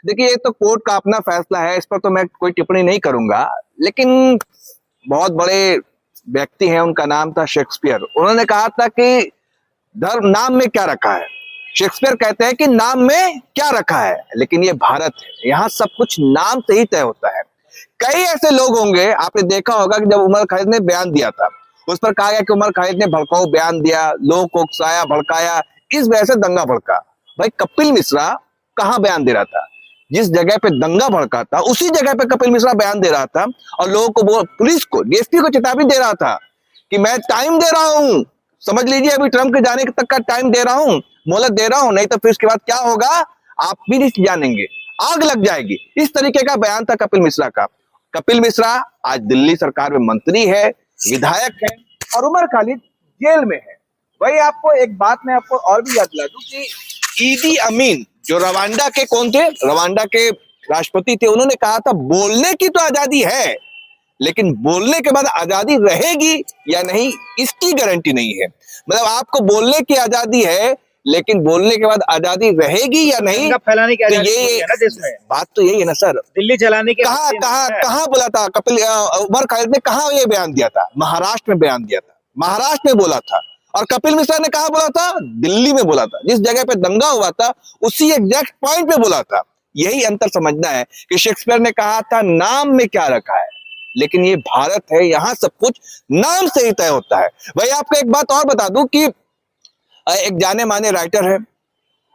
देखिए, ये तो कोर्ट का अपना फैसला है, इस पर तो मैं कोई टिप्पणी नहीं करूंगा। लेकिन बहुत बड़े व्यक्ति हैं, उनका नाम था शेक्सपियर। उन्होंने कहा था कि धर्म नाम में क्या रखा है। शेक्सपियर कहते हैं कि नाम में क्या रखा है, लेकिन ये भारत है, यहाँ सब कुछ नाम से ही तय होता है। कई ऐसे लोग होंगे, आपने देखा होगा कि जब उमर खालिद ने बयान दिया था, उस पर कहा गया कि उमर खालिद ने भड़काऊ बयान दिया, लोगों को उकसाया, भड़काया, इस वजह से दंगा भड़का। भाई, कपिल मिश्रा कहाँ बयान दे रहा था? जिस जगह पे दंगा भड़का था, उसी जगह पे कपिल मिश्रा बयान दे रहा था और लोगों को, वो पुलिस को, डीएसपी को चेतावनी दे रहा था कि मैं टाइम दे रहा हूं, समझ लीजिए, अभी ट्रंप के जाने तक का टाइम दे रहा हूं, मोहलत दे रहा हूं, नहीं तो फिर इसके बाद क्या होगा आप भी नहीं जानेंगे, आग लग जाएगी। इस तरीके का बयान था कपिल मिश्रा का। कपिल मिश्रा आज दिल्ली सरकार में मंत्री है, विधायक है, और उमर खालिद जेल में है। वही आपको एक बात मैं आपको और भी याद दिला दूं कि ईदी अमीन जो रवांडा के कौन थे, रवांडा के राष्ट्रपति थे, उन्होंने कहा था बोलने की तो आजादी है, लेकिन बोलने के बाद आजादी रहेगी या नहीं, इसकी गारंटी नहीं है। मतलब आपको बोलने की आजादी है, लेकिन बोलने के बाद आजादी रहेगी या नहीं, फैलाने की आजादी ये है ना देश में। बात तो यही है ना सर। दिल्ली चलाने के कहाँ बोला था उमर खालिद ने, कहाँ ये बयान दिया था? महाराष्ट्र में बयान दिया था, महाराष्ट्र में बोला था। और कपिल मिश्रा ने कहा बोला था? दिल्ली में बोला था, जिस जगह पे दंगा हुआ था उसी एग्जैक्ट पॉइंट पे बोला था। यही अंतर समझना है कि शेक्सपियर ने कहा था नाम में क्या रखा है, लेकिन ये भारत है, यहाँ सब कुछ नाम से ही तय होता है। भाई, आपको एक बात और बता दूं कि एक जाने माने राइटर है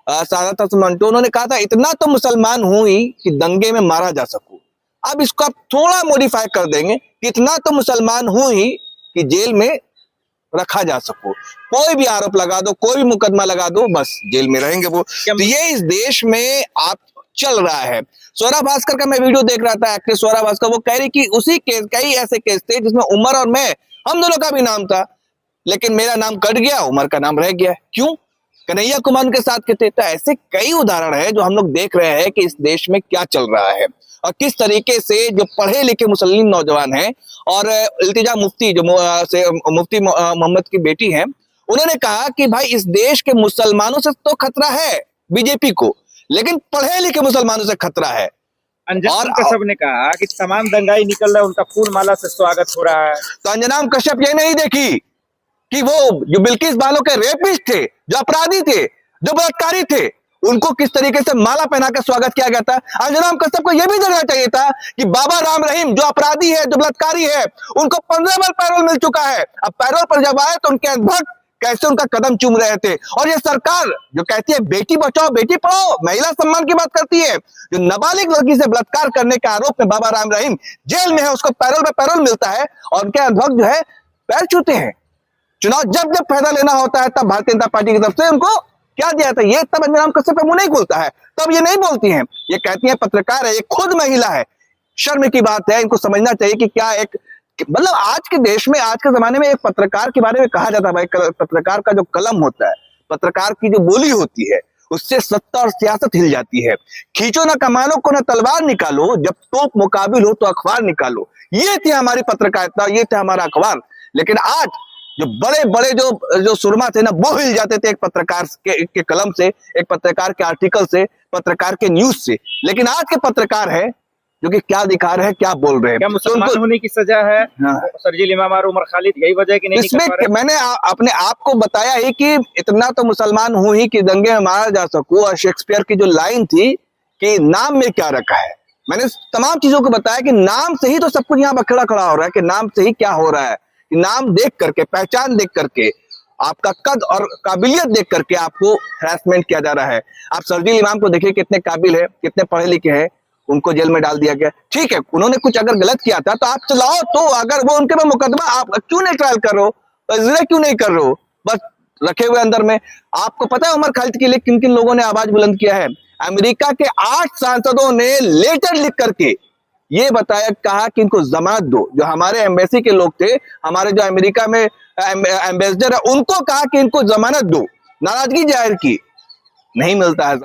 सादात हसन मंटो, उन्होंने कहा था इतना तो मुसलमान हूं ही कि दंगे में मारा जा सकूं। अब इसको आप थोड़ा मॉडिफाई कर देंगे कि इतना तो मुसलमान हूं ही कि जेल में रखा जा सको। कोई भी आरोप लगा दो, कोई भी मुकदमा लगा दो, बस जेल में रहेंगे वो। तो ये इस देश में आप चल रहा है। स्वरा भास्कर का मैं वीडियो देख रहा था, एक्ट्रेस स्वरा भास्कर, वो कह रही कि उसी केस, कई ऐसे केस थे जिसमें उमर और मैं, हम दोनों का भी नाम था, लेकिन मेरा नाम कट गया, उमर का नाम रह गया। क्यों? कन्हैया कुमार के साथ के थे। तो ऐसे कई उदाहरण है जो हम लोग देख रहे हैं कि इस देश में क्या चल रहा है और किस तरीके से जो पढ़े लिखे मुस्लिम नौजवान हैं, और इल्तिजा मुफ्ती जो मुफ्ती मोहम्मद की बेटी हैं, उन्होंने कहा कि भाई इस देश के मुसलमानों से तो खतरा है बीजेपी को, लेकिन पढ़े लिखे मुसलमानों से खतरा है। अंजनाम कश्यप ने कहा कि तमाम दंगाई निकल रहा है, उनका फूल माला से स्वागत हो रहा है। तो अंजनाम कश्यप ये नहीं देखी कि वो जो बिल्किस बानो के रेपिस्ट थे, जो अपराधी थे, जो बलात्कारी थे, उनको किस तरीके से माला पहना कर स्वागत किया गया था। अंजनाम कश्यप को यह भी जानना चाहिए था कि बाबा राम रहीम जो अपराधी है, जो बलात्कारी है, उनको 15 बार पैरोल मिल चुका है। अब पैरोल पर जब आए तो उनके अधभक्त कैसे उनका कदम चूम रहे थे। और ये सरकार जो कहती है बेटी बचाओ बेटी पढ़ाओ, महिला सम्मान की बात करती है, जो नाबालिग लड़की से बलात्कार करने के आरोप में बाबा राम रहीम जेल में है, उसको पैरोल पे पैरोल मिलता है, और उनके अधभक्त जो है पैर छूते हैं। चुनाव जब जब फायदा लेना होता है तब भारतीय जनता पार्टी की तरफ से उनको क्या दिया था, ये तब अंजनाम कश्यप पे मुंह नहीं खोलता है, तब ये नहीं बोलती हैं। ये कहती हैं पत्रकार है, ये खुद महिला है। शर्म की बात है, इनको समझना चाहिए कि क्या एक, मतलब आज के देश में, आज के जमाने में एक पत्रकार के बारे में कहा जाता है भाई, पत्रकार का जो कलम होता है, पत्रकार की जो बोली होती है, उससे सत्ता और सियासत हिल जाती है। खींचो ना कमानों को ना तलवार निकालो, जब तोप मुकाबिल हो तो अखबार निकालो। ये थी हमारी पत्रकारिता, ये था हमारा अखबार। लेकिन आज जो बड़े बड़े जो सुरमा थे ना, वो हिल जाते थे एक पत्रकार के कलम से, एक पत्रकार के आर्टिकल से, पत्रकार के न्यूज से। लेकिन आज के पत्रकार है जो कि क्या दिखा रहे हैं, क्या बोल रहे हैं। क्या मुसलमान होने की सजा है? हाँ। शर्जील इमाम और उमर खालिद, यही वजह कि नहीं इसमें मैंने अपने आप को बताया ही कि इतना तो मुसलमान हूं ही कि दंगे में मारा जा सकूं, और शेक्सपियर की जो लाइन थी कि नाम में क्या रखा है, मैंने तमाम चीजों को बताया कि नाम से ही तो सब कुछ यहाँ बखड़ा खड़ा हो रहा है, कि नाम से ही क्या हो रहा है। नाम देख करके, पहचान देख करके, आपका कद और काबिलियत देख करके आपको हैरेसमेंट किया जा रहा है। आप शर्जील इमाम को देखिए, कितने काबिल है, कितने पढ़े लिखे हैं, उनको जेल में डाल दिया गया। ठीक है, उन्होंने कुछ अगर गलत किया था तो आप चलाओ, तो अगर वो उनके पे मुकदमा, आप क्यों नहीं ट्रायल कर रहे हो, क्यों नहीं कर रहे हो, बस रखे हुए अंदर में। आपको पता है उमर खालिद के लिए किन किन लोगों ने आवाज बुलंद किया है? अमेरिका के 8 सांसदों ने लेटर लिख करके ये बताया, कहा कि इनको जमानत दो। जो हमारे एम्बेसी के लोग थे, हमारे जो अमेरिका में एम्बेसडर है, उनको कहा कि इनको जमानत दो, नाराजगी जाहिर की। नहीं मिलता है।